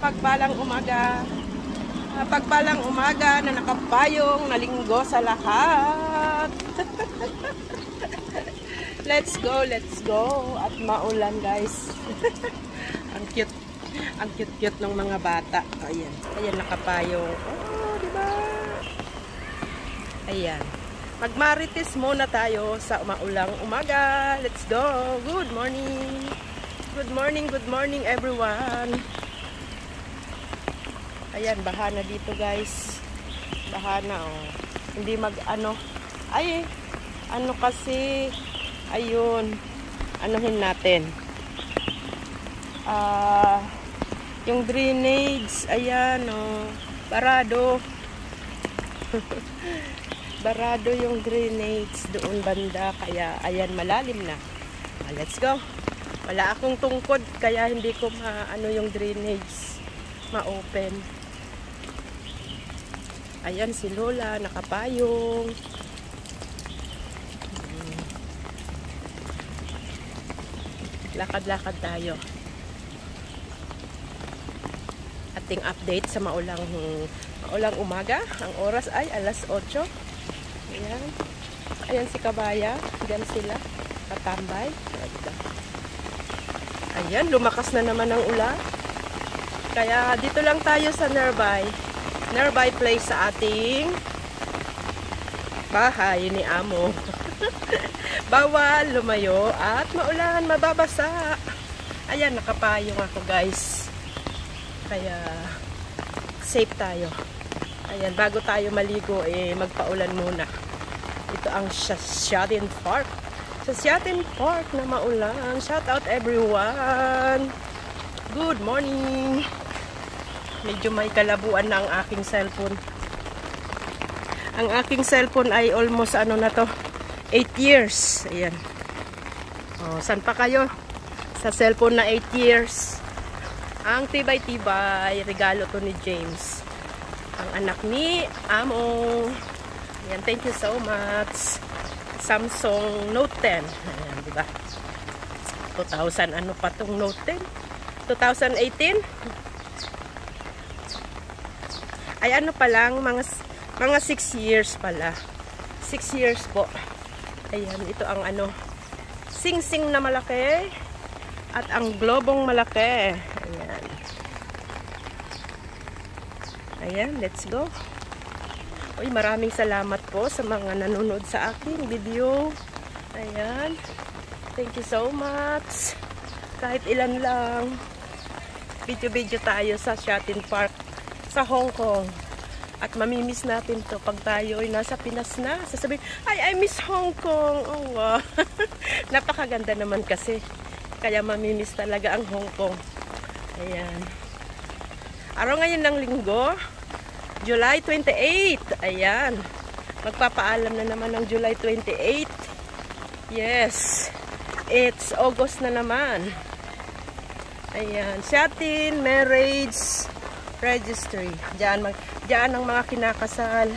Mapagpalang umaga. Mapagpalang umaga na nakapayong na linggo sa lahat. Let's go, let's go. At maulan, guys. Ang cute. Ang cute-cute ng mga bata. Ayan. Ayan, nakapayong. Oh, diba? Ayan. Magmarites muna tayo sa maulang umaga. Let's go. Good morning. Good morning everyone. Ayan, baha na dito, guys. Baha na, oh. Hindi mag-ano. Ay, ano kasi, ayun, anuhin natin. Yung drainage, ayan, oh, barado. Barado yung drainage doon banda, kaya, ayan, malalim na. Let's go. Wala akong tungkod, kaya hindi ko maano yung drainage, ma-open. Ayan si Lola, nakapayong. Lakad-lakad tayo. Ating update sa maulang umaga. Ang oras ay alas 8. Ayan. Ayan si Kabaya. Diyan sila. Katambay. Ayan, lumakas na naman ang ulan. Kaya dito lang tayo sa nearby place sa ating bahay ni Amo. Bawal lumayo at maulan, mababasa. Ayan, nakapayong ako, guys. Kaya safe tayo. Ayan, bago tayo maligo, magpaulan muna. Ito ang Shatin Park. Sa Shatin Park na maulan. Shout out everyone. Good morning. Medyo may kalabuan na ang aking cellphone. Ang aking cellphone ay almost ano na to, 8 years. Ayan. Oh, saan pa kayo? Sa cellphone na 8 years. Ang tibay-tibay. Regalo to ni James. Ang anak ni Amo. Ayan, thank you so much. Samsung Note 10. Ayan, diba? 2000 ano pa tong Note 10? 2018? Ay ano pa lang, mga 6 years pala. 6 years po. Ayan, ito ang ano, sing-sing na malaki at ang globong malaki. Ayan. Ayan, let's go. Uy, maraming salamat po sa mga nanonood sa aking video. Ayan. Thank you so much. Kahit ilan lang. Video-video tayo sa Shatin Park sa Hong Kong. At mamimiss natin to pag tayo ay nasa Pinas na. Sasabihin, ay, I miss Hong Kong. Oh, wow. Napakaganda naman kasi. Kaya mamimiss talaga ang Hong Kong. Ayan. Araw ngayon ng linggo, July 28. Ayan. Magpapaalam na naman ng July 28. Yes. It's August na naman. Ayan. Shatin Marriage Registry. Diyan ang mga kinakasal.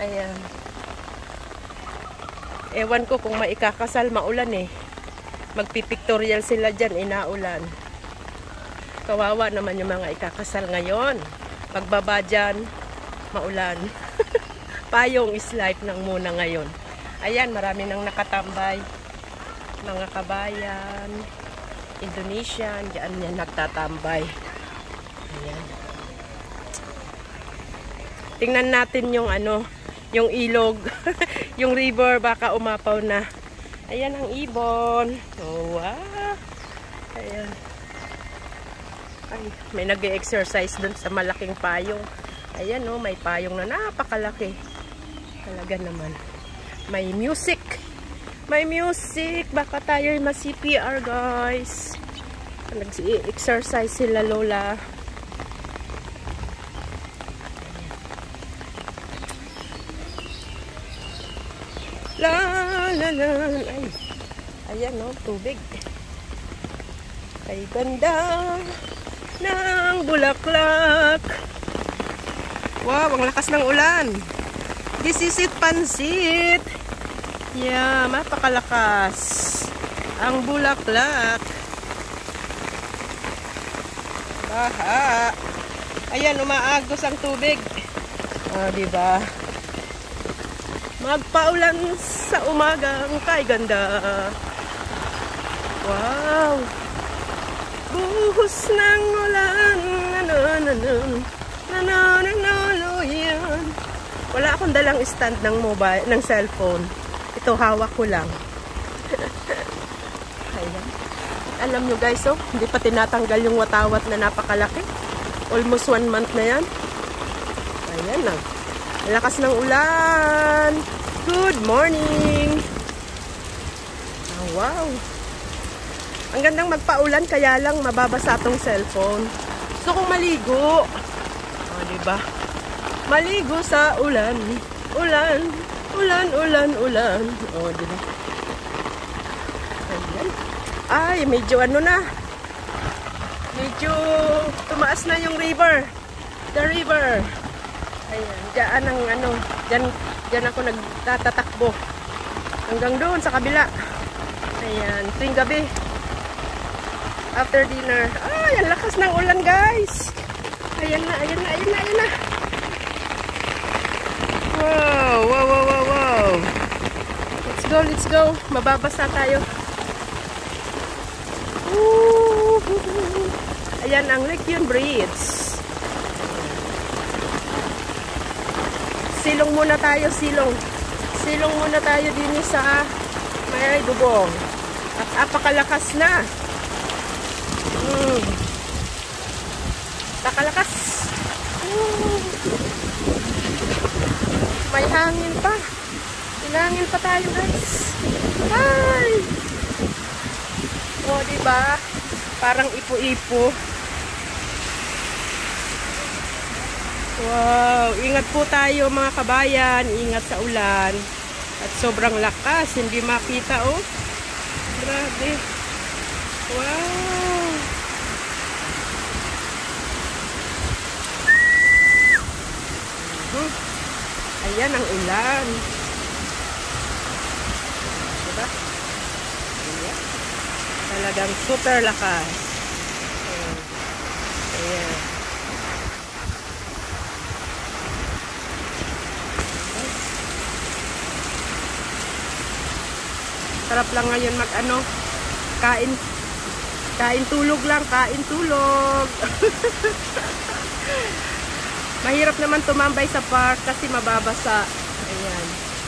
Ayan. Ewan ko kung maikakasal, maulan eh. Magpipictorial sila dyan, inaulan. Kawawa naman yung mga ikakasal ngayon. Pagbaba dyan, maulan. Payong is life nang muna ngayon. Ayan, marami nang nakatambay. Mga kabayan, Indonesian, dyan yan nagtatambay. Ayan. Tingnan natin yung ano, yung ilog, yung river, baka umapaw na. Ayan ang ibon. Oh, wow. Ayan. Ay, may nag-exercise dun sa malaking payong. Ayan, oh, may payong na napakalaki. Talaga naman. May music. May music. Baka tayo ma-CPR, guys. Nag-exercise sila, Lola. La la la. Ay. Ayan, no, tubig. Ay ganda ng bulaklak. Wow, ang lakas ng ulan. This is it, pansit. Yeah, mapakalakas ang bulaklak. Aha. Ayan, umaagos ang tubig. Diba? Magpaulan sa umagang kay ganda. Wow. Buhos ng ulan. Nananuluyan. Wala akong dalang stand ng mobile, ng cellphone. Ito, hawak ko lang. Ayan. Alam nyo guys, oh, hindi pa tinatanggal yung watawat na napakalaki. Almost 1 month na yan. Ayan lang. Lakas ng ulan. Good morning. Wow. Ang gandang magpaulan, kaya lang mababasa tong cellphone. Gusto kong maligo. Diba? Maligo sa ulan. Ulan. Ulan, ulan, ulan. Diba? Ayan. Ay, medyo ano na. Medyo tumaas na yung river. The river. Ayan. Diyan ang ano. Diyan ako nagtatatakbo. Hanggang doon sa kabila. Ayan. Tuwing gabi. After dinner. Ay, ang lakas ng ulan guys. Ayan na, ayan na, ayan na, ayan na. Wow, wow, wow, wow, wow. Let's go, let's go. Mababasa tayo. Ayan ang Lecune Bridge. Silong muna tayo, silong. Silong muna tayo din sa may bubong. At apakalakas na. Pakalakas. May hangin pa. Hinangin pa tayo guys. Ay! Diba? Parang ipo-ipo. Wow! Ingat po tayo mga kabayan. Ingat sa ulan. At sobrang lakas. Hindi makita oh. Grabe. Wow! Ayan ang ulan. Diba? Ayan. Talagang super lakas. Ayan. Sarap lang ngayon mag-ano, kain tulog lang, kain tulog. Mahirap naman tumambay sa park kasi mababasa. Ayan.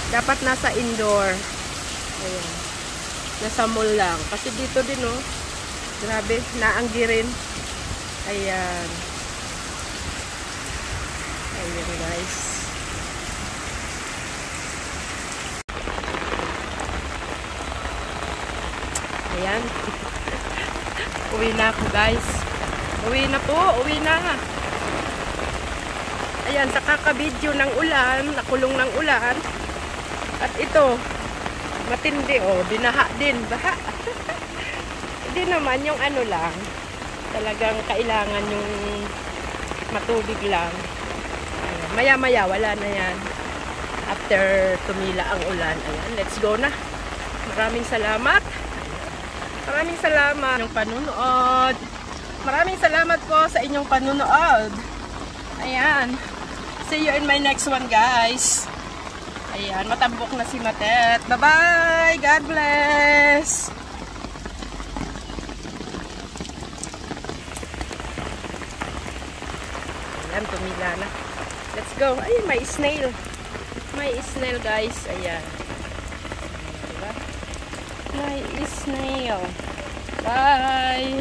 Dapat nasa indoor. Ayan. Nasa mall lang. Kasi dito din, oh. Grabe, naanggi rin. Ayan. Ayan, guys. Ayan. Uwi na ako, guys. Uwi na po. Uwi na. Ayan, sa kakabidyo ng ulan, nakulong ng ulan. At ito, matindi oh, dinaha din, baha. Hindi naman, yung ano lang, talagang kailangan yung matubig lang. Maya-maya, wala na yan. After tumila ang ulan. Ayan, let's go na. Maraming salamat. Maraming salamat inyong panunood. Maraming salamat po sa inyong panunood. Ayan. See you in my next one, guys. Ayan, matambok na si Matet. Bye-bye! God bless! Ayan, tumila na. Let's go. Ay, may snail. May snail, guys. Ayan. Diba? May snail. Bye!